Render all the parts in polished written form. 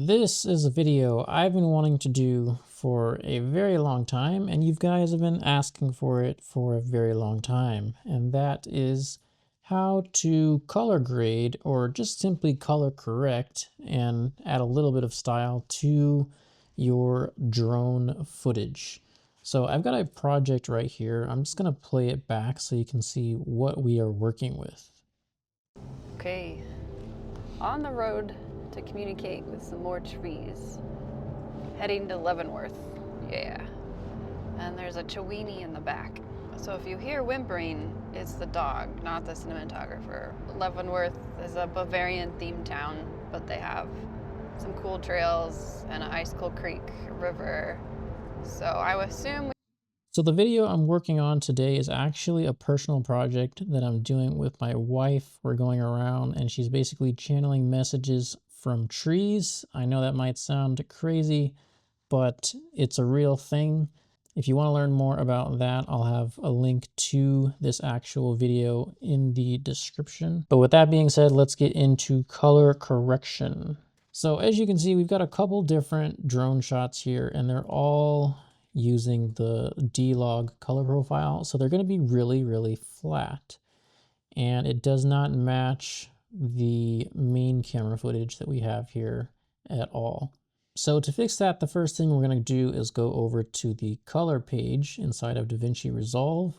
This is a video I've been wanting to do for a very long time, and you guys have been asking for it for a very long time, and that is how to color grade or just simply color correct and add a little bit of style to your drone footage. So I've got a project right here. I'm just going to play it back so you can see what we are working with. Okay, on the road to communicate with some more trees. Heading to Leavenworth, yeah. And there's a Chiweenie in the back. So if you hear whimpering, it's the dog, not the cinematographer. Leavenworth is a Bavarian themed town, but they have some cool trails and an ice cold creek river. So I assume So the video I'm working on today is actually a personal project that I'm doing with my wife. We're going around and she's basically channeling messages from trees. I know that might sound crazy, but it's a real thing. If you want to learn more about that, I'll have a link to this actual video in the description. But with that being said, let's get into color correction. So as you can see, we've got a couple different drone shots here, and they're all using the D-Log color profile. So they're going to be really, really flat. And it does not match the main camera footage that we have here at all. So to fix that, the first thing we're going to do is go over to the color page inside of DaVinci Resolve.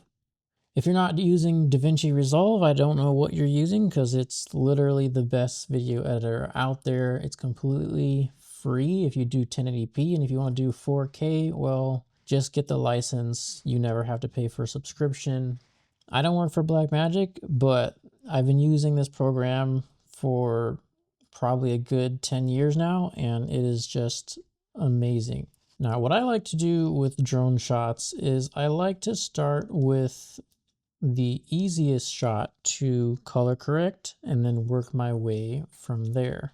If you're not using DaVinci Resolve, I don't know what you're using, because it's literally the best video editor out there. It's completely free if you do 1080p, and if you want to do 4K, well, just get the license. You never have to pay for a subscription. I don't work for Blackmagic, but I've been using this program for probably a good 10 years now, and it is just amazing. Now, what I like to do with drone shots is I like to start with the easiest shot to color correct and then work my way from there.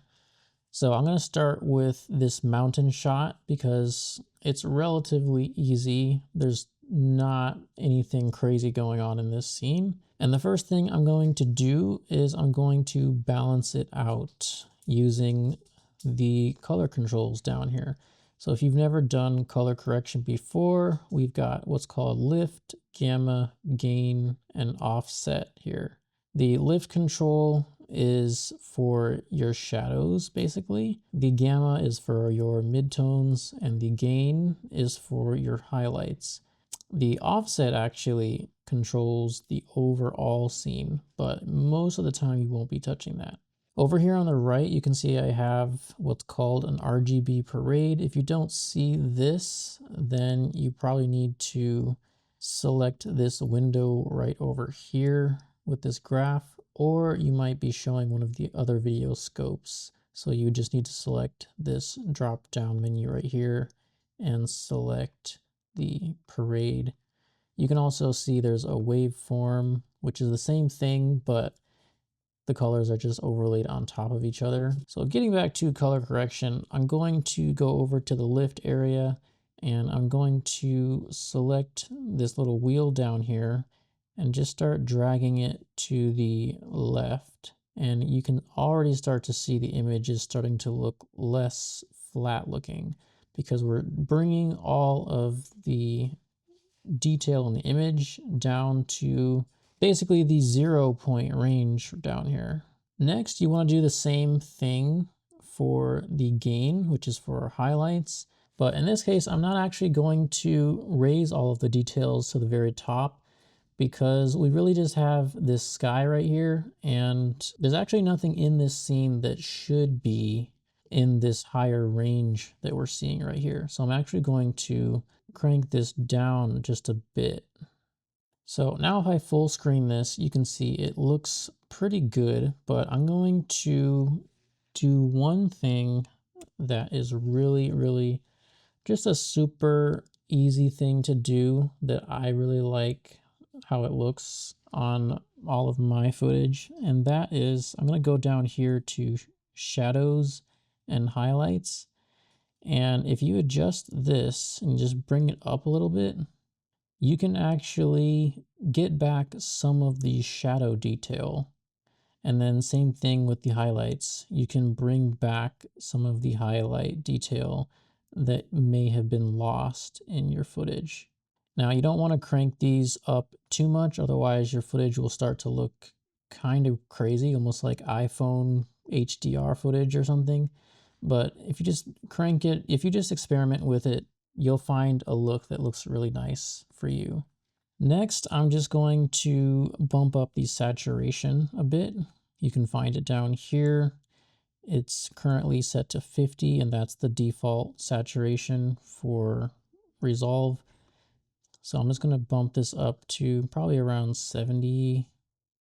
So I'm going to start with this mountain shot because it's relatively easy. There's not anything crazy going on in this scene. And the first thing I'm going to do is I'm going to balance it out using the color controls down here. So if you've never done color correction before, we've got what's called lift, gamma, gain, and offset here. The lift control is for your shadows, basically. The gamma is for your midtones, and the gain is for your highlights. The offset actually controls the overall scene, but most of the time you won't be touching that. Over here on the right, you can see I have what's called an RGB parade. If you don't see this, then you probably need to select this window right over here with this graph, or you might be showing one of the other video scopes. So you just need to select this drop down menu right here and select the parade. You can also see there's a waveform, which is the same thing, but the colors are just overlaid on top of each other. So getting back to color correction, I'm going to go over to the lift area and I'm going to select this little wheel down here and just start dragging it to the left. And you can already start to see the image is starting to look less flat looking because we're bringing all of the detail in the image down to basically the 0 point range down here. Next, you want to do the same thing for the gain, which is for our highlights. But in this case, I'm not actually going to raise all of the details to the very top because we really just have this sky right here. And there's actually nothing in this scene that should be in this higher range that we're seeing right here. So I'm actually going to crank this down just a bit. So now if I full screen this, you can see it looks pretty good, but I'm going to do one thing that is really, really just a super easy thing to do that I really like how it looks on all of my footage. And that is, I'm going to go down here to shadows and highlights. And if you adjust this and just bring it up a little bit, you can actually get back some of the shadow detail. And then same thing with the highlights. You can bring back some of the highlight detail that may have been lost in your footage. Now you don't want to crank these up too much, otherwise your footage will start to look kind of crazy, almost like iPhone HDR footage or something. But if you just crank it, if you just experiment with it, you'll find a look that looks really nice for you. Next, I'm just going to bump up the saturation a bit. You can find it down here. It's currently set to 50, and that's the default saturation for Resolve. So I'm just going to bump this up to probably around 70.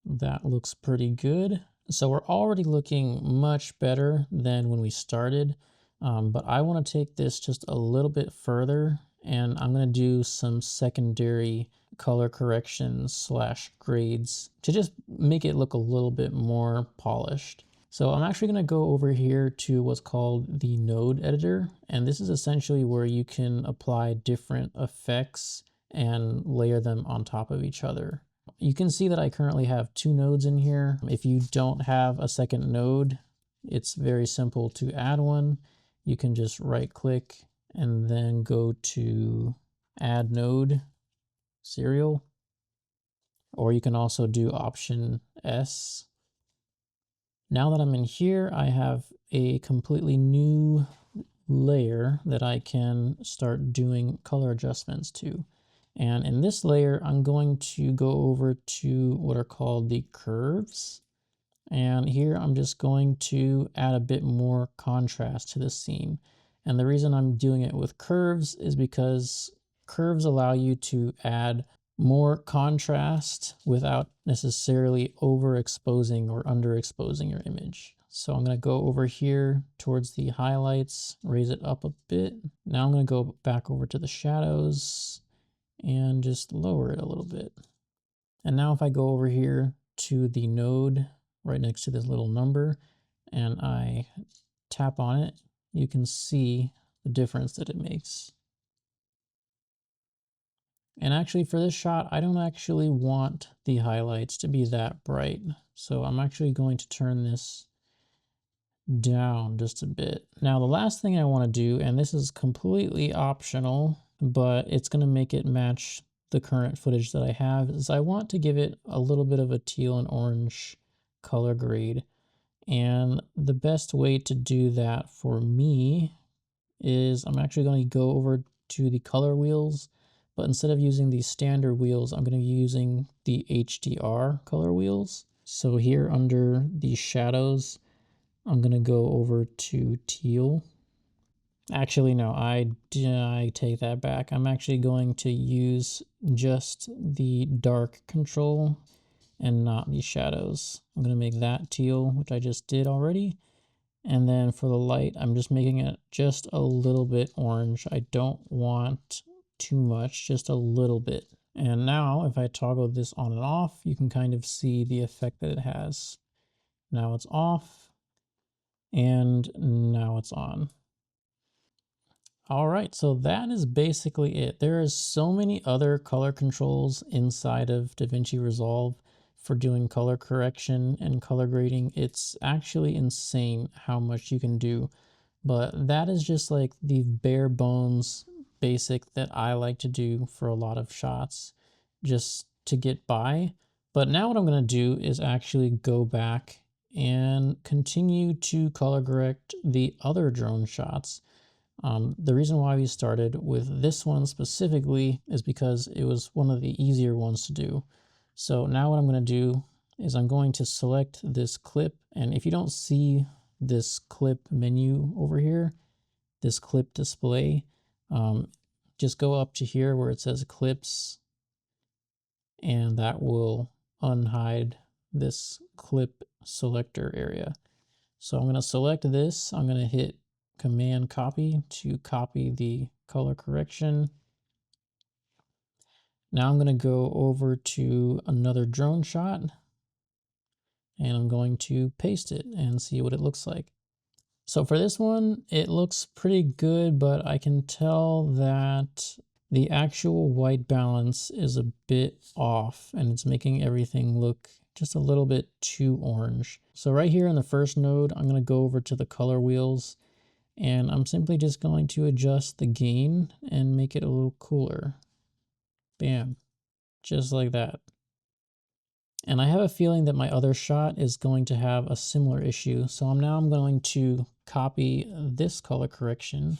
That looks pretty good. So we're already looking much better than when we started, but I want to take this just a little bit further, and I'm going to do some secondary color corrections / grades to just make it look a little bit more polished. So I'm actually going to go over here to what's called the node editor, and this is essentially where you can apply different effects and layer them on top of each other. You can see that I currently have 2 nodes in here. If you don't have a second node, it's very simple to add one. You can just right click and then go to add node serial, or you can also do option S. Now that I'm in here, I have a completely new layer that I can start doing color adjustments to. And in this layer, I'm going to go over to what are called the curves. And here I'm just going to add a bit more contrast to the scene. And the reason I'm doing it with curves is because curves allow you to add more contrast without necessarily overexposing or underexposing your image. So I'm going to go over here towards the highlights, raise it up a bit. Now I'm going to go back over to the shadows and just lower it a little bit. And now if I go over here to the node right next to this little number and I tap on it, you can see the difference that it makes. And actually for this shot, I don't actually want the highlights to be that bright. So I'm actually going to turn this down just a bit. Now the last thing I want to do, and this is completely optional, but it's going to make it match the current footage that I have, is I want to give it a little bit of a teal and orange color grade. And the best way to do that for me is I'm actually going to go over to the color wheels, but instead of using the standard wheels, I'm going to be using the HDR color wheels. So here under the shadows, I'm going to go over to teal. Actually, no, I take that back. I'm actually going to use just the dark control and not the shadows. I'm going to make that teal, which I just did already. And then for the light, I'm just making it just a little bit orange. I don't want too much, just a little bit. And now if I toggle this on and off, you can kind of see the effect that it has. Now it's off, and now it's on. All right, so that is basically it. There is so many other color controls inside of DaVinci Resolve for doing color correction and color grading. It's actually insane how much you can do, but that is just like the bare bones basic that I like to do for a lot of shots just to get by. But now what I'm going to do is actually go back and continue to color correct the other drone shots. The reason why we started with this one specifically is because it was one of the easier ones to do. So now what I'm going to do is I'm going to select this clip, and if you don't see this clip menu over here, this clip display, just go up to here where it says clips, and that will unhide this clip selector area. So I'm going to select this, I'm going to hit Command copy to copy the color correction. Now I'm going to go over to another drone shot and I'm going to paste it and see what it looks like. So for this one, it looks pretty good, but I can tell that the actual white balance is a bit off and it's making everything look just a little bit too orange. So right here in the first node, I'm going to go over to the color wheels, and I'm simply just going to adjust the gain and make it a little cooler. Bam, just like that. And I have a feeling that my other shot is going to have a similar issue. So I'm going to copy this color correction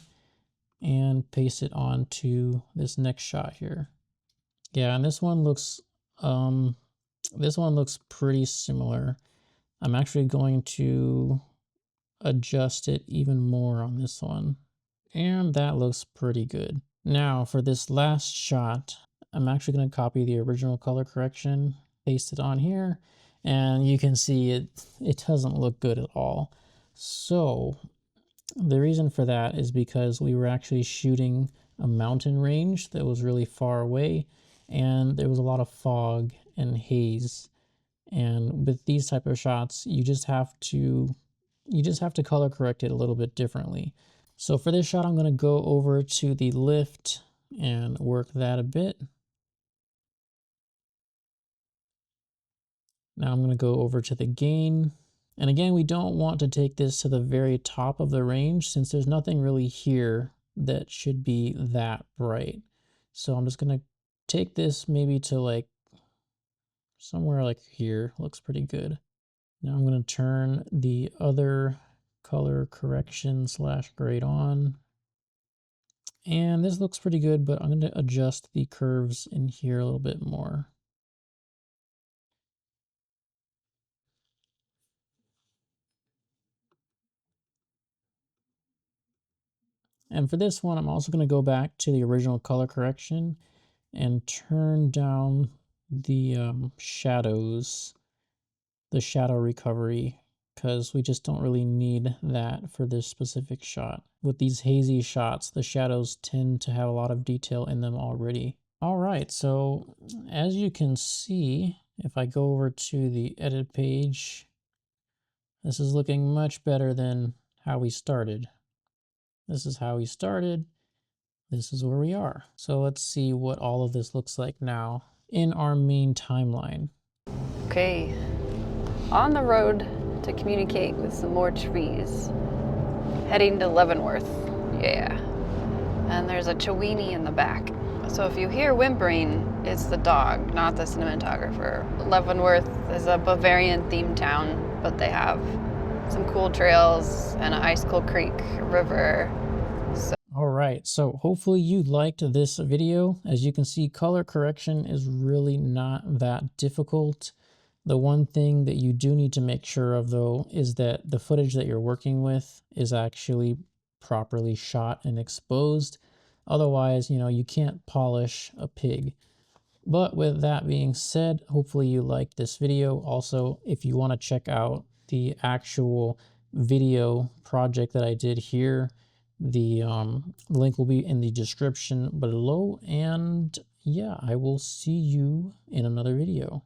and paste it onto this next shot here. Yeah, and this one looks pretty similar. I'm actually going to adjust it even more on this one. And that looks pretty good. Now for this last shot, I'm actually going to copy the original color correction, paste it on here, and you can see it doesn't look good at all. So the reason for that is because we were actually shooting a mountain range that was really far away, and there was a lot of fog and haze. And with these type of shots, you just have to color correct it a little bit differently. So for this shot, I'm going to go over to the lift and work that a bit. Now I'm going to go over to the gain. And again, we don't want to take this to the very top of the range since there's nothing really here that should be that bright. So I'm just going to take this maybe to like somewhere like here. Looks pretty good. Now I'm going to turn the other color correction / grade on. And this looks pretty good, but I'm going to adjust the curves in here a little bit more. And for this one, I'm also going to go back to the original color correction and turn down the shadows, the shadow recovery, because we just don't really need that for this specific shot. With these hazy shots, the shadows tend to have a lot of detail in them already. All right, so as you can see, if I go over to the edit page, this is looking much better than how we started. This is how we started. This is where we are. So let's see what all of this looks like now in our main timeline. Okay, on the road to communicate with some more trees. Heading to Leavenworth, yeah. And there's a Chewini in the back. So if you hear whimpering, it's the dog, not the cinematographer. Leavenworth is a Bavarian themed town, but they have some cool trails and an ice cold creek river. All right, so hopefully you liked this video. As you can see, color correction is really not that difficult. The one thing that you do need to make sure of, though, is that the footage that you're working with is actually properly shot and exposed. Otherwise, you can't polish a pig. But with that being said, hopefully you liked this video. Also, if you want to check out the actual video project that I did here, the link will be in the description below. And yeah, I will see you in another video.